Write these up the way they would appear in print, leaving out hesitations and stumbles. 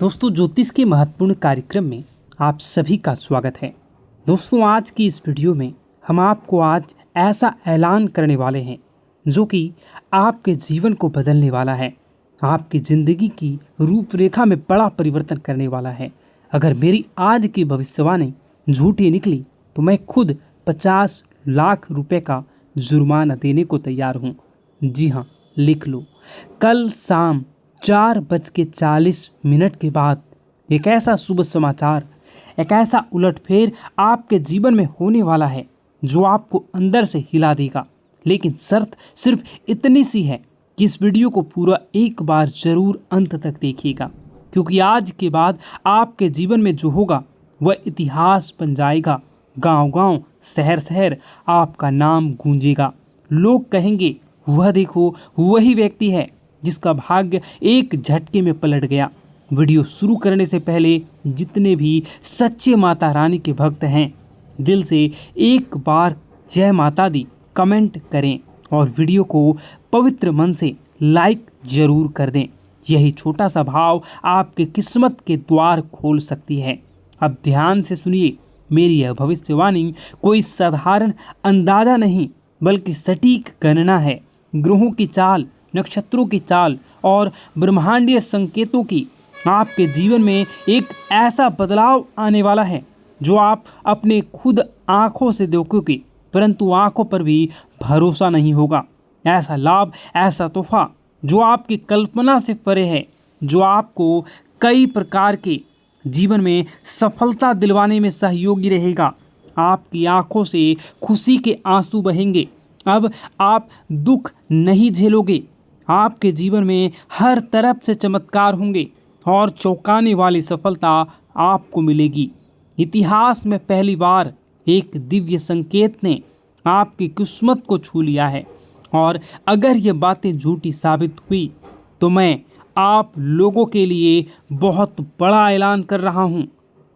दोस्तों, ज्योतिष के महत्वपूर्ण कार्यक्रम में आप सभी का स्वागत है। दोस्तों, आज की इस वीडियो में हम आपको आज ऐसा ऐलान करने वाले हैं जो कि आपके जीवन को बदलने वाला है, आपकी ज़िंदगी की रूपरेखा में बड़ा परिवर्तन करने वाला है। अगर मेरी आज की भविष्यवाणी झूठी निकली तो मैं खुद 50 लाख रुपए का जुर्माना देने को तैयार हूँ। जी हाँ, लिख लो। कल शाम 4:40 के बाद एक ऐसा शुभ समाचार, एक ऐसा उलटफेर आपके जीवन में होने वाला है जो आपको अंदर से हिला देगा। लेकिन शर्त सिर्फ इतनी सी है कि इस वीडियो को पूरा एक बार जरूर अंत तक देखिएगा, क्योंकि आज के बाद आपके जीवन में जो होगा वह इतिहास बन जाएगा। गांव-गांव, शहर-शहर आपका नाम गूंजेगा। लोग कहेंगे, वह देखो, वही व्यक्ति है जिसका भाग्य एक झटके में पलट गया। वीडियो शुरू करने से पहले जितने भी सच्चे माता रानी के भक्त हैं, दिल से एक बार जय माता दी कमेंट करें और वीडियो को पवित्र मन से लाइक जरूर कर दें। यही छोटा सा भाव आपके किस्मत के द्वार खोल सकती है। अब ध्यान से सुनिए, मेरी यह भविष्यवाणी कोई साधारण अंदाजा नहीं बल्कि सटीक गणना है। ग्रहों की चाल, नक्षत्रों की चाल और ब्रह्मांडीय संकेतों की आपके जीवन में एक ऐसा बदलाव आने वाला है जो आप अपने खुद आंखों से देखोगे, परंतु आंखों पर भी भरोसा नहीं होगा। ऐसा लाभ, ऐसा तोहफा जो आपकी कल्पना से परे है, जो आपको कई प्रकार के जीवन में सफलता दिलवाने में सहयोगी रहेगा। आपकी आंखों से खुशी के आंसू बहेंगे। अब आप दुख नहीं झेलोगे। आपके जीवन में हर तरफ से चमत्कार होंगे और चौंकाने वाली सफलता आपको मिलेगी। इतिहास में पहली बार एक दिव्य संकेत ने आपकी किस्मत को छू लिया है, और अगर ये बातें झूठी साबित हुई तो मैं आप लोगों के लिए बहुत बड़ा ऐलान कर रहा हूँ।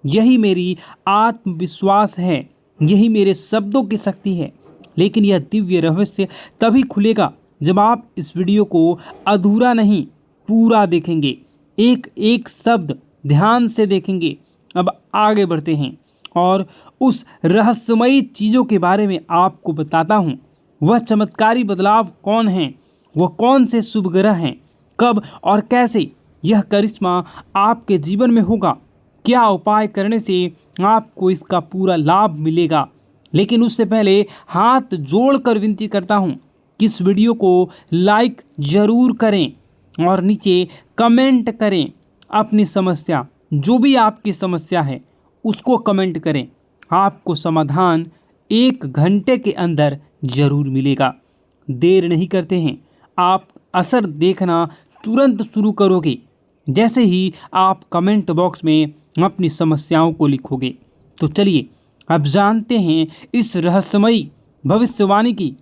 यही मेरी आत्मविश्वास है, यही मेरे शब्दों की शक्ति है। लेकिन यह दिव्य रहस्य तभी खुलेगा जब आप इस वीडियो को अधूरा नहीं, पूरा देखेंगे, एक एक शब्द ध्यान से देखेंगे। अब आगे बढ़ते हैं और उस रहस्यमयी चीज़ों के बारे में आपको बताता हूँ। वह चमत्कारी बदलाव कौन हैं, वह कौन से शुभ ग्रह हैं, कब और कैसे यह करिश्मा आपके जीवन में होगा, क्या उपाय करने से आपको इसका पूरा लाभ मिलेगा। लेकिन उससे पहले हाथ जोड़कर विनती करता हूँ कि इस वीडियो को लाइक जरूर करें और नीचे कमेंट करें अपनी समस्या, जो भी आपकी समस्या है उसको कमेंट करें। आपको समाधान 1 घंटे के अंदर जरूर मिलेगा। देर नहीं करते हैं, आप असर देखना तुरंत शुरू करोगे जैसे ही आप कमेंट बॉक्स में अपनी समस्याओं को लिखोगे। तो चलिए अब जानते हैं इस रहस्यमयी भविष्यवाणी की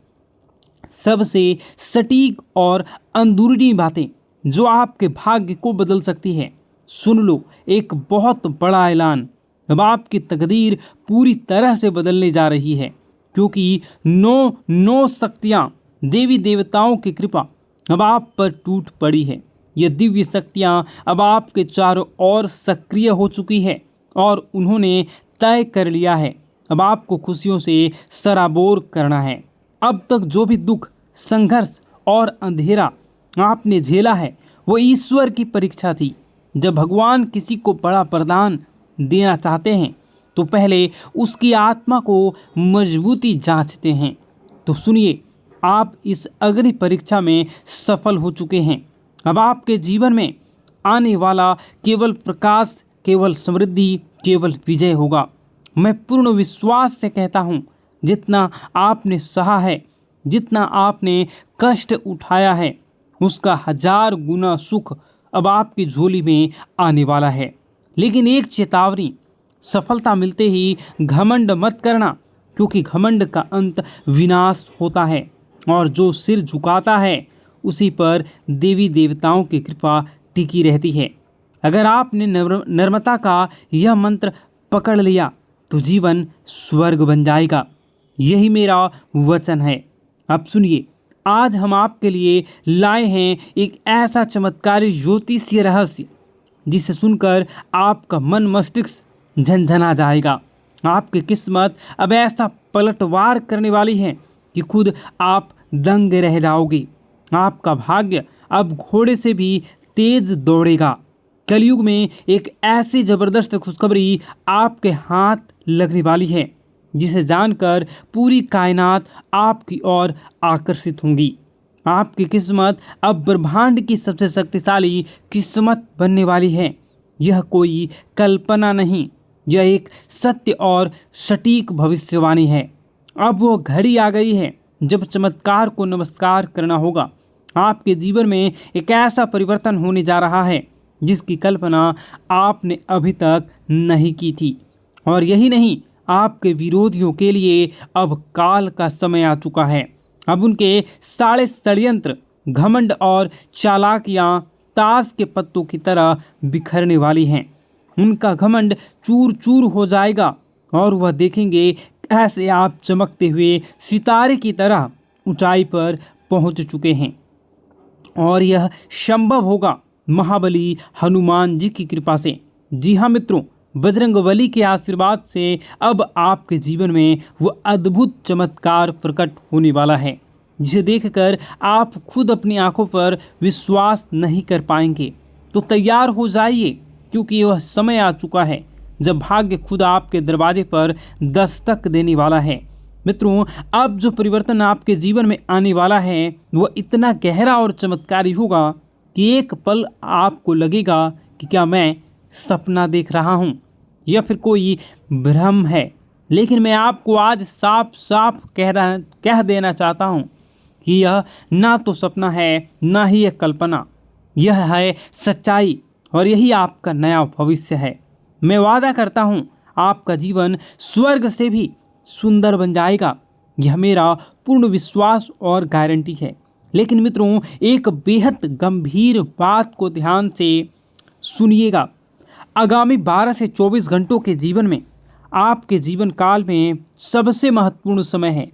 सबसे सटीक और अंदरूनी बातें जो आपके भाग्य को बदल सकती है। सुन लो, एक बहुत बड़ा ऐलान। अब आपकी तकदीर पूरी तरह से बदलने जा रही है, क्योंकि 9 शक्तियाँ, देवी देवताओं की कृपा अब आप पर टूट पड़ी है। ये दिव्य शक्तियाँ अब आपके चारों ओर सक्रिय हो चुकी है और उन्होंने तय कर लिया है अब आपको खुशियों से सराबोर करना है। अब तक जो भी दुख, संघर्ष और अंधेरा आपने झेला है वो ईश्वर की परीक्षा थी। जब भगवान किसी को बड़ा वरदान देना चाहते हैं तो पहले उसकी आत्मा को मजबूती जांचते हैं। तो सुनिए, आप इस अग्नि परीक्षा में सफल हो चुके हैं। अब आपके जीवन में आने वाला केवल प्रकाश, केवल समृद्धि, केवल विजय होगा। मैं पूर्ण विश्वास से कहता हूँ, जितना आपने सहा है, जितना आपने कष्ट उठाया है, उसका 1000 गुना सुख अब आपकी झोली में आने वाला है। लेकिन एक चेतावनी, सफलता मिलते ही घमंड मत करना, क्योंकि घमंड का अंत विनाश होता है और जो सिर झुकाता है उसी पर देवी देवताओं की कृपा टिकी रहती है। अगर आपने नम्रता का यह मंत्र पकड़ लिया तो जीवन स्वर्ग बन जाएगा। यही मेरा वचन है। अब सुनिए, आज हम आपके लिए लाए हैं एक ऐसा चमत्कारी ज्योतिषीय रहस्य जिसे सुनकर आपका मन मस्तिष्क झनझना जाएगा। आपकी किस्मत अब ऐसा पलटवार करने वाली है कि खुद आप दंग रह जाओगे। आपका भाग्य अब घोड़े से भी तेज दौड़ेगा। कलयुग में एक ऐसी जबरदस्त खुशखबरी आपके हाथ लगने वाली है जिसे जानकर पूरी कायनात आपकी ओर आकर्षित होंगी। आपकी किस्मत अब ब्रह्मांड की सबसे शक्तिशाली किस्मत बनने वाली है। यह कोई कल्पना नहीं, यह एक सत्य और सटीक भविष्यवाणी है। अब वो घड़ी आ गई है जब चमत्कार को नमस्कार करना होगा। आपके जीवन में एक ऐसा परिवर्तन होने जा रहा है जिसकी कल्पना आपने अभी तक नहीं की थी। और यही नहीं, आपके विरोधियों के लिए अब काल का समय आ चुका है। अब उनके सारे षड्यंत्र, घमंड और चालाकियां ताश के पत्तों की तरह बिखरने वाली हैं। उनका घमंड चूर चूर हो जाएगा और वह देखेंगे कैसे आप चमकते हुए सितारे की तरह ऊंचाई पर पहुंच चुके हैं। और यह संभव होगा महाबली हनुमान जी की कृपा से। जी हाँ मित्रों, बजरंगबली के आशीर्वाद से अब आपके जीवन में वो अद्भुत चमत्कार प्रकट होने वाला है जिसे देखकर आप खुद अपनी आंखों पर विश्वास नहीं कर पाएंगे। तो तैयार हो जाइए, क्योंकि वह समय आ चुका है जब भाग्य खुद आपके दरवाजे पर दस्तक देने वाला है। मित्रों, अब जो परिवर्तन आपके जीवन में आने वाला है वह इतना गहरा और चमत्कारी होगा कि एक पल आपको लगेगा कि क्या मैं सपना देख रहा हूँ या फिर कोई भ्रम है। लेकिन मैं आपको आज साफ साफ कह देना चाहता हूँ कि यह ना तो सपना है ना ही एक कल्पना, यह है सच्चाई और यही आपका नया भविष्य है। मैं वादा करता हूँ आपका जीवन स्वर्ग से भी सुंदर बन जाएगा। यह मेरा पूर्ण विश्वास और गारंटी है। लेकिन मित्रों, एक बेहद गंभीर बात को ध्यान से सुनिएगा। आगामी 12 से 24 घंटों के जीवन में आपके जीवन काल में सबसे महत्वपूर्ण समय है।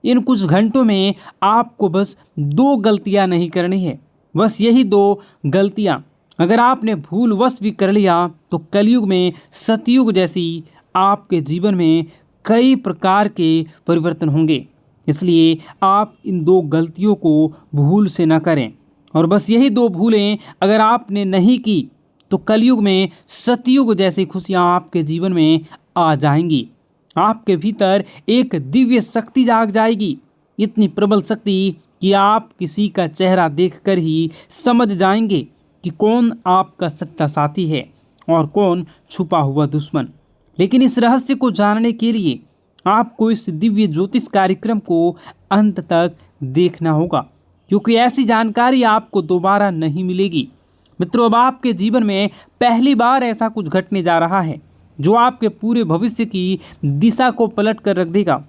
इन कुछ घंटों में आपको बस 2 गलतियां नहीं करनी है। बस यही 2 गलतियां अगर आपने भूलवश भी कर लिया तो कलयुग में सतयुग जैसी आपके जीवन में कई प्रकार के परिवर्तन होंगे। इसलिए आप इन 2 गलतियों को भूल से न करें। और बस यही 2 भूलें अगर आपने नहीं की तो कलयुग में सतयुग जैसी खुशियां आपके जीवन में आ जाएंगी। आपके भीतर एक दिव्य शक्ति जाग जाएगी, इतनी प्रबल शक्ति कि आप किसी का चेहरा देखकर ही समझ जाएंगे कि कौन आपका सच्चा साथी है और कौन छुपा हुआ दुश्मन। लेकिन इस रहस्य को जानने के लिए आपको इस दिव्य ज्योतिष कार्यक्रम को अंत तक देखना होगा, क्योंकि ऐसी जानकारी आपको दोबारा नहीं मिलेगी। मित्रों, अब आपके जीवन में पहली बार ऐसा कुछ घटने जा रहा है जो आपके पूरे भविष्य की दिशा को पलट कर रख देगा।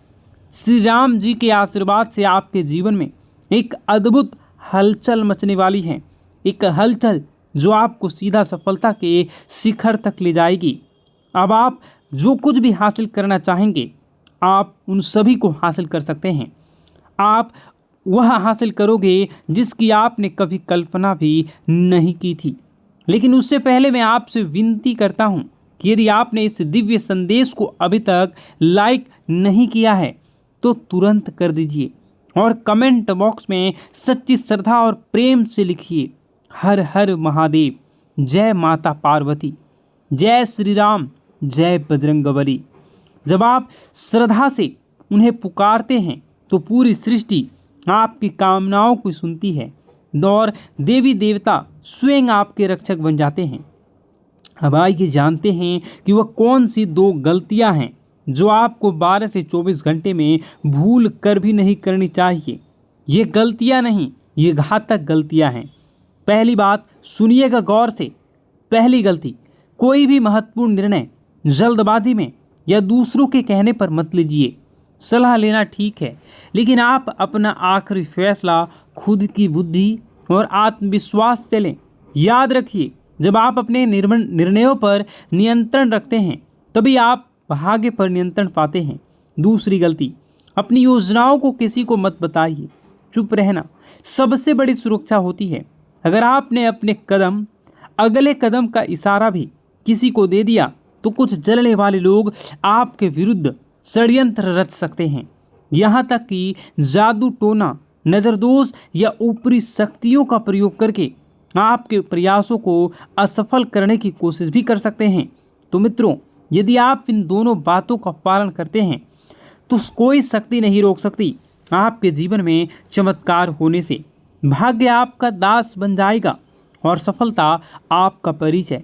श्री राम जी के आशीर्वाद से आपके जीवन में एक अद्भुत हलचल मचने वाली है। एक हलचल जो आपको सीधा सफलता के शिखर तक ले जाएगी। अब आप जो कुछ भी हासिल करना चाहेंगे आप उन सभी को हासिल कर सकते हैं। आप वह हासिल करोगे जिसकी आपने कभी कल्पना भी नहीं की थी। लेकिन उससे पहले मैं आपसे विनती करता हूं कि यदि आपने इस दिव्य संदेश को अभी तक लाइक नहीं किया है तो तुरंत कर दीजिए और कमेंट बॉक्स में सच्ची श्रद्धा और प्रेम से लिखिए, हर हर महादेव, जय माता पार्वती, जय श्री राम, जय बजरंगबली। जब आप श्रद्धा से उन्हें पुकारते हैं तो पूरी सृष्टि आपकी कामनाओं को सुनती है और देवी देवता स्वयं आपके रक्षक बन जाते हैं। अब आइए जानते हैं कि वह कौन सी 2 गलतियां हैं जो आपको 12 से 24 घंटे में भूल कर भी नहीं करनी चाहिए। ये गलतियां नहीं, ये घातक गलतियां हैं। पहली बात सुनिएगा गौर से। पहली गलती, कोई भी महत्वपूर्ण निर्णय जल्दबाजी में या दूसरों के कहने पर मत लीजिए। सलाह लेना ठीक है, लेकिन आप अपना आखिरी फैसला खुद की बुद्धि और आत्मविश्वास से लें। याद रखिए, जब आप अपने निर्णयों पर नियंत्रण रखते हैं तभी आप भाग्य पर नियंत्रण पाते हैं। दूसरी गलती, अपनी योजनाओं को किसी को मत बताइए। चुप रहना सबसे बड़ी सुरक्षा होती है। अगर आपने अपने कदम अगले कदम का इशारा भी किसी को दे दिया तो कुछ जलने वाले लोग आपके विरुद्ध षड्यंत्र रच सकते हैं। यहाँ तक कि जादू टोना, नज़रदोष या ऊपरी शक्तियों का प्रयोग करके आपके प्रयासों को असफल करने की कोशिश भी कर सकते हैं। तो मित्रों, यदि आप इन दोनों बातों का पालन करते हैं तो कोई शक्ति नहीं रोक सकती आपके जीवन में चमत्कार होने से। भाग्य आपका दास बन जाएगा और सफलता आपका परिचय।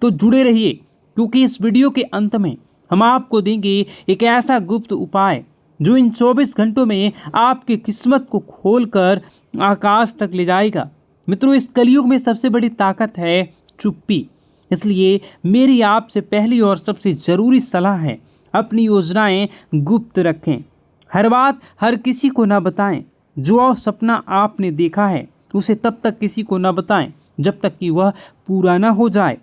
तो जुड़े रहिए, क्योंकि इस वीडियो के अंत में हम आपको देंगे एक ऐसा गुप्त उपाय जो इन 24 घंटों में आपकी किस्मत को खोलकर आकाश तक ले जाएगा। मित्रों, इस कलयुग में सबसे बड़ी ताकत है चुप्पी। इसलिए मेरी आपसे पहली और सबसे ज़रूरी सलाह है, अपनी योजनाएं गुप्त रखें। हर बात हर किसी को ना बताएं। जो सपना आपने देखा है उसे तब तक किसी को ना बताएं जब तक कि वह पूरा ना हो जाए।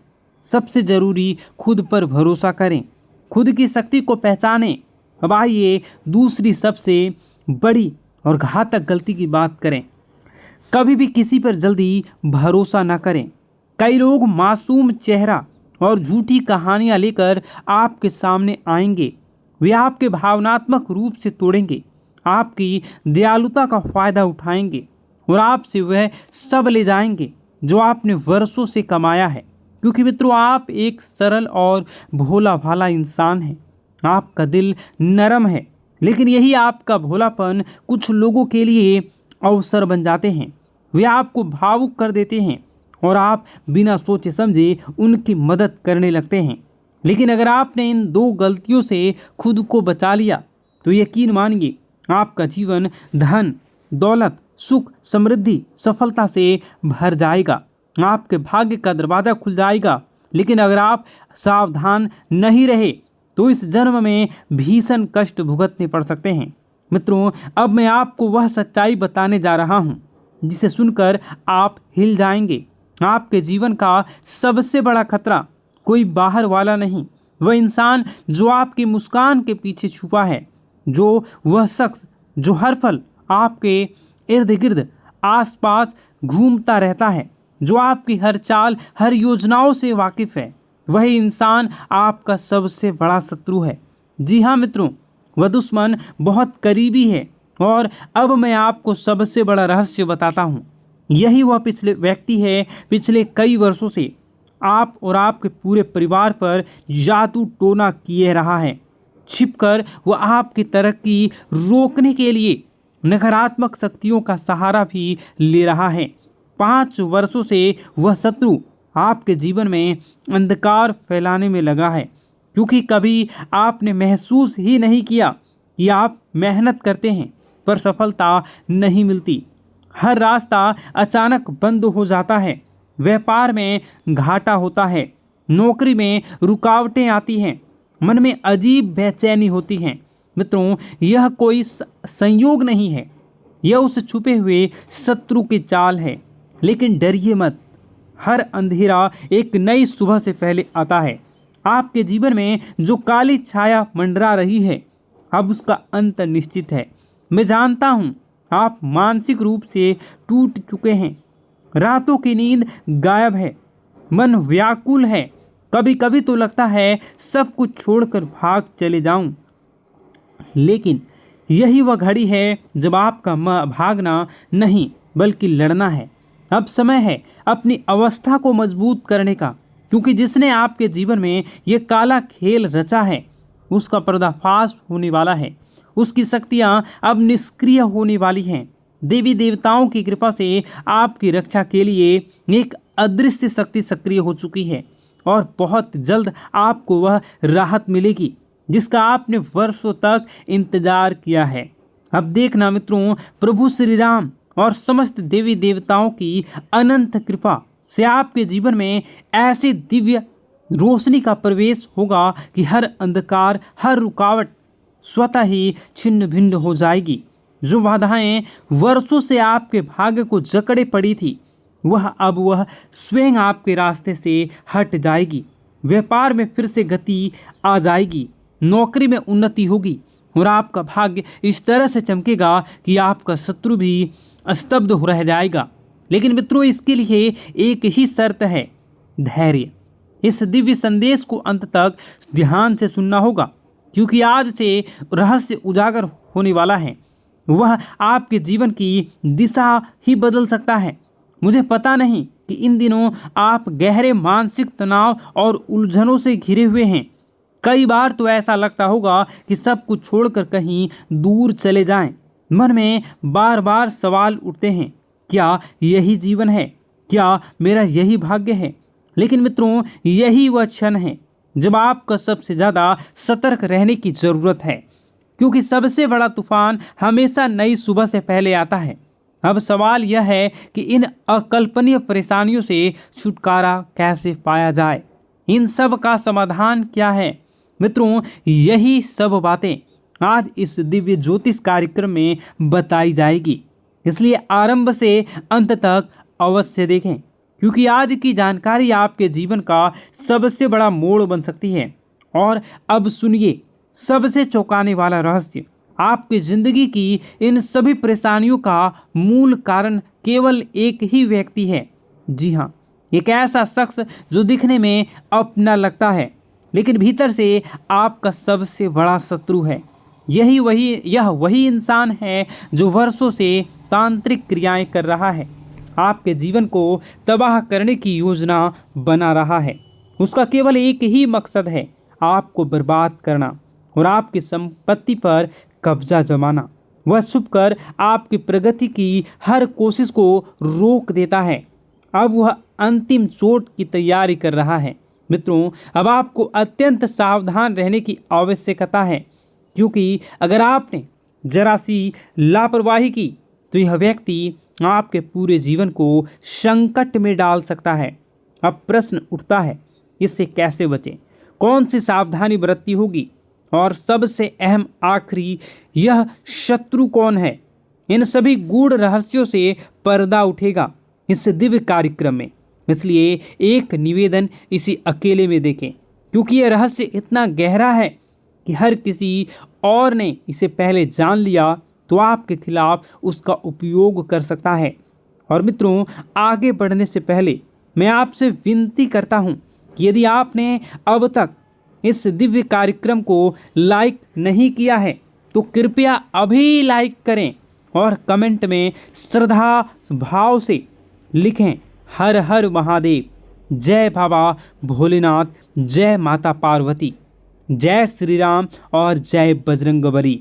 सबसे ज़रूरी, खुद पर भरोसा करें, खुद की शक्ति को पहचानें। अब आइए दूसरी सबसे बड़ी और घातक गलती की बात करें। कभी भी किसी पर जल्दी भरोसा ना करें। कई लोग मासूम चेहरा और झूठी कहानियाँ लेकर आपके सामने आएंगे। वे आपके भावनात्मक रूप से तोड़ेंगे, आपकी दयालुता का फ़ायदा उठाएंगे और आपसे वह सब ले जाएंगे जो आपने वर्षों से कमाया है। क्योंकि मित्रों, आप एक सरल और भोला भाला इंसान हैं। आपका दिल नरम है, लेकिन यही आपका भोलापन कुछ लोगों के लिए अवसर बन जाते हैं। वे आपको भावुक कर देते हैं और आप बिना सोचे समझे उनकी मदद करने लगते हैं। लेकिन अगर आपने इन दो गलतियों से खुद को बचा लिया तो यकीन मानिए, आपका जीवन धन, दौलत, सुख, समृद्धि, सफलता से भर जाएगा। आपके भाग्य का दरवाज़ा खुल जाएगा। लेकिन अगर आप सावधान नहीं रहे तो इस जन्म में भीषण कष्ट भुगतने पड़ सकते हैं। मित्रों, अब मैं आपको वह सच्चाई बताने जा रहा हूँ जिसे सुनकर आप हिल जाएंगे। आपके जीवन का सबसे बड़ा खतरा कोई बाहर वाला नहीं, वह इंसान जो आपकी मुस्कान के पीछे छुपा है, जो वह शख्स जो हर पल आपके इर्द गिर्द आसपास घूमता रहता है, जो आपकी हर चाल, हर योजनाओं से वाकिफ़ है। वही इंसान आपका सबसे बड़ा शत्रु है। जी हाँ मित्रों, वह दुश्मन बहुत करीबी है। और अब मैं आपको सबसे बड़ा रहस्य बताता हूँ। यही वह व्यक्ति है पिछले कई वर्षों से आप और आपके पूरे परिवार पर जादू टोना किए रहा है। छिपकर वह आपकी तरक्की रोकने के लिए नकारात्मक शक्तियों का सहारा भी ले रहा है। 5 वर्षों से वह शत्रु आपके जीवन में अंधकार फैलाने में लगा है, क्योंकि कभी आपने महसूस ही नहीं किया कि आप मेहनत करते हैं पर सफलता नहीं मिलती। हर रास्ता अचानक बंद हो जाता है, व्यापार में घाटा होता है, नौकरी में रुकावटें आती हैं, मन में अजीब बेचैनी होती हैं। मित्रों, यह कोई संयोग नहीं है, यह उस छुपे हुए शत्रु की चाल है। लेकिन डरिए मत, हर अंधेरा एक नई सुबह से पहले आता है। आपके जीवन में जो काली छाया मंडरा रही है, अब उसका अंत निश्चित है। मैं जानता हूँ आप मानसिक रूप से टूट चुके हैं, रातों की नींद गायब है, मन व्याकुल है। कभी कभी तो लगता है सब कुछ छोड़कर भाग चले जाऊं। लेकिन यही वह घड़ी है जब आपका भागना नहीं बल्कि लड़ना है। अब समय है अपनी अवस्था को मजबूत करने का, क्योंकि जिसने आपके जीवन में ये काला खेल रचा है उसका पर्दाफाश होने वाला है। उसकी शक्तियाँ अब निष्क्रिय होने वाली हैं। देवी देवताओं की कृपा से आपकी रक्षा के लिए एक अदृश्य शक्ति सक्रिय हो चुकी है और बहुत जल्द आपको वह राहत मिलेगी जिसका आपने वर्षों तक इंतजार किया है। अब देखना मित्रों, प्रभु श्री राम और समस्त देवी देवताओं की अनंत कृपा से आपके जीवन में ऐसी दिव्य रोशनी का प्रवेश होगा कि हर अंधकार, हर रुकावट स्वतः ही छिन्न भिन्न हो जाएगी। जो बाधाएं वर्षों से आपके भाग्य को जकड़े पड़ी थी, वह स्वयं आपके रास्ते से हट जाएगी। व्यापार में फिर से गति आ जाएगी, नौकरी में उन्नति होगी और आपका भाग्य इस तरह से चमकेगा कि आपका शत्रु भी स्तब्ध हो रह जाएगा। लेकिन मित्रों, इसके लिए एक ही शर्त है, धैर्य। इस दिव्य संदेश को अंत तक ध्यान से सुनना होगा, क्योंकि आज से रहस्य उजागर होने वाला है। वह आपके जीवन की दिशा ही बदल सकता है। मुझे पता नहीं कि इन दिनों आप गहरे मानसिक तनाव और उलझनों से घिरे हुए हैं। कई बार तो ऐसा लगता होगा कि सब कुछ छोड़कर कहीं दूर चले जाएं। मन में बार बार सवाल उठते हैं, क्या यही जीवन है? क्या मेरा यही भाग्य है? लेकिन मित्रों, यही वह क्षण है जब आपको सबसे ज़्यादा सतर्क रहने की ज़रूरत है, क्योंकि सबसे बड़ा तूफान हमेशा नई सुबह से पहले आता है। अब सवाल यह है कि इन अकल्पनीय परेशानियों से छुटकारा कैसे पाया जाए? इन सब का समाधान क्या है? मित्रों, यही सब बातें आज इस दिव्य ज्योतिष कार्यक्रम में बताई जाएगी, इसलिए आरंभ से अंत तक अवश्य देखें, क्योंकि आज की जानकारी आपके जीवन का सबसे बड़ा मोड़ बन सकती है। और अब सुनिए सबसे चौंकाने वाला रहस्य। आपकी जिंदगी की इन सभी परेशानियों का मूल कारण केवल एक ही व्यक्ति है। जी हाँ, एक ऐसा शख्स जो दिखने में अपना लगता है, लेकिन भीतर से आपका सबसे बड़ा शत्रु है। यह वही इंसान है जो वर्षों से तांत्रिक क्रियाएं कर रहा है, आपके जीवन को तबाह करने की योजना बना रहा है। उसका केवल एक ही मकसद है, आपको बर्बाद करना और आपकी संपत्ति पर कब्जा जमाना। वह छुपकर आपकी प्रगति की हर कोशिश को रोक देता है। अब वह अंतिम चोट की तैयारी कर रहा है। मित्रों, अब आपको अत्यंत सावधान रहने की आवश्यकता है, क्योंकि अगर आपने जरा सी लापरवाही की तो यह व्यक्ति आपके पूरे जीवन को संकट में डाल सकता है। अब प्रश्न उठता है, इससे कैसे बचें? कौन सी सावधानी बरतनी होगी? और सबसे अहम आखिरी, यह शत्रु कौन है? इन सभी गूढ़ रहस्यों से पर्दा उठेगा इस दिव्य कार्यक्रम में। इसलिए एक निवेदन, इसी अकेले में देखें, क्योंकि यह रहस्य इतना गहरा है कि हर किसी और ने इसे पहले जान लिया तो आपके खिलाफ उसका उपयोग कर सकता है। और मित्रों, आगे बढ़ने से पहले मैं आपसे विनती करता हूं कि यदि आपने अब तक इस दिव्य कार्यक्रम को लाइक नहीं किया है तो कृपया अभी लाइक करें और कमेंट में श्रद्धा भाव से लिखें, हर हर महादेव, जय बाबा भोलेनाथ, जय माता पार्वती, जय श्री राम और जय बजरंगबली।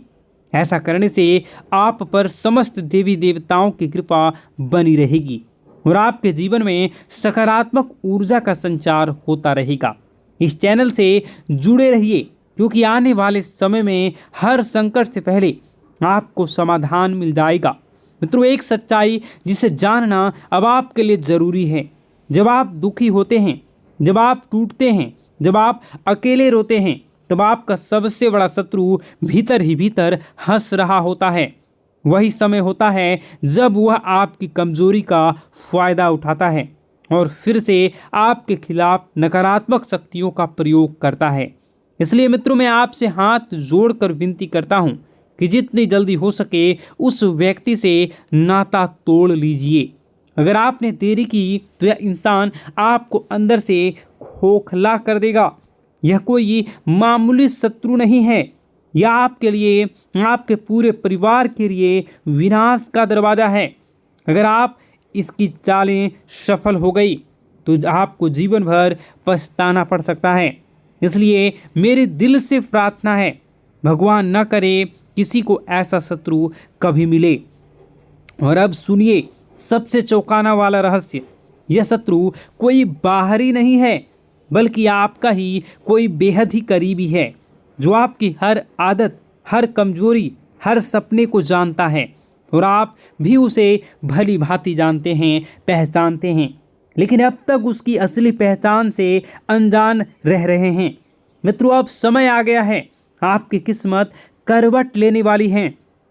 ऐसा करने से आप पर समस्त देवी देवताओं की कृपा बनी रहेगी और आपके जीवन में सकारात्मक ऊर्जा का संचार होता रहेगा। इस चैनल से जुड़े रहिए, क्योंकि आने वाले समय में हर संकट से पहले आपको समाधान मिल जाएगा। मित्रों, एक सच्चाई जिसे जानना अब आपके लिए ज़रूरी है। जब आप दुखी होते हैं, जब आप टूटते हैं, जब आप अकेले रोते हैं, तब आपका सबसे बड़ा शत्रु भीतर ही भीतर हंस रहा होता है। वही समय होता है जब वह आपकी कमजोरी का फायदा उठाता है और फिर से आपके खिलाफ नकारात्मक शक्तियों का प्रयोग करता है। इसलिए मित्रों, मैं आपसे हाथ जोड़कर विनती करता हूं कि जितनी जल्दी हो सके उस व्यक्ति से नाता तोड़ लीजिए। अगर आपने देरी की तो यह इंसान आपको अंदर से खोखला कर देगा। यह कोई मामूली शत्रु नहीं है, यह आपके लिए, आपके पूरे परिवार के लिए विनाश का दरवाजा है। अगर आप इसकी चालें सफल हो गई तो आपको जीवन भर पछताना पड़ सकता है। इसलिए मेरे दिल से प्रार्थना है, भगवान न करे किसी को ऐसा शत्रु कभी मिले। और अब सुनिए सबसे चौंकाना वाला रहस्य। यह शत्रु कोई बाहरी नहीं है, बल्कि आपका ही कोई बेहद ही करीबी है, जो आपकी हर आदत, हर कमजोरी, हर सपने को जानता है और आप भी उसे भली भांति जानते हैं, पहचानते हैं, लेकिन अब तक उसकी असली पहचान से अनजान रह रहे हैं। मित्रों, अब समय आ गया है, आपकी किस्मत करवट लेने वाली है।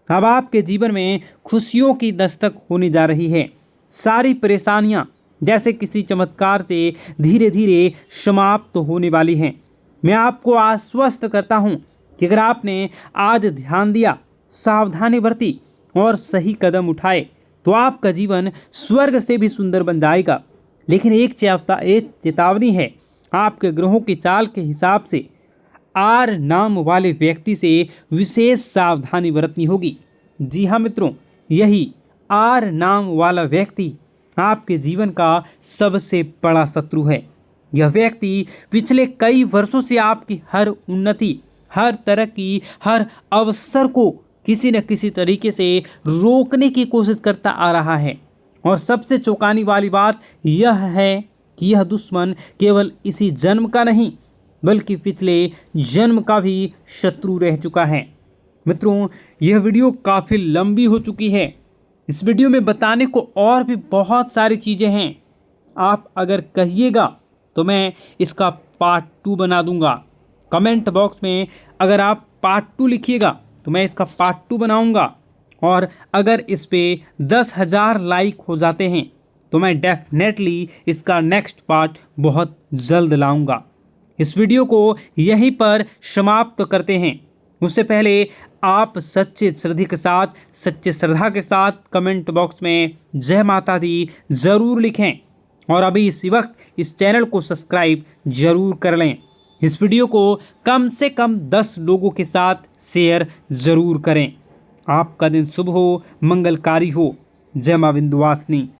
अब आपके जीवन में खुशियों की दस्तक होने जा रही है। सारी परेशानियां जैसे किसी चमत्कार से धीरे धीरे समाप्त होने वाली हैं। मैं आपको आश्वस्त करता हूं कि अगर आपने आज ध्यान दिया, सावधानी बरती और सही कदम उठाए तो आपका जीवन स्वर्ग से भी सुंदर बन जाएगा। लेकिन एक चेतावनी है, आपके ग्रहों की चाल के हिसाब से आर नाम वाले व्यक्ति से विशेष सावधानी बरतनी होगी। जी हाँ मित्रों, यही आर नाम वाला व्यक्ति आपके जीवन का सबसे बड़ा शत्रु है। यह व्यक्ति पिछले कई वर्षों से आपकी हर उन्नति, हर तरक्की, हर अवसर को किसी न किसी तरीके से रोकने की कोशिश करता आ रहा है। और सबसे चौंकाने वाली बात यह है कि यह दुश्मन केवल इसी जन्म का नहीं बल्कि पिछले जन्म का भी शत्रु रह चुका है। मित्रों, यह वीडियो काफ़ी लंबी हो चुकी है। इस वीडियो में बताने को और भी बहुत सारी चीज़ें हैं। आप अगर कहिएगा तो मैं इसका पार्ट 2 बना दूंगा। कमेंट बॉक्स में अगर आप पार्ट 2 लिखिएगा तो मैं इसका पार्ट 2 बनाऊंगा। और अगर इस पे 10,000 लाइक हो जाते हैं तो मैं डेफिनेटली इसका नेक्स्ट पार्ट बहुत जल्द लाऊंगा। इस वीडियो को यहीं पर समाप्त करते हैं। उससे पहले आप सच्चे श्रद्धा के साथ कमेंट बॉक्स में जय माता दी ज़रूर लिखें। और अभी इसी वक्त इस चैनल को सब्सक्राइब ज़रूर कर लें। इस वीडियो को कम से कम 10 लोगों के साथ शेयर ज़रूर करें। आपका दिन शुभ हो, मंगलकारी हो। जय मां विंध्यवासिनी।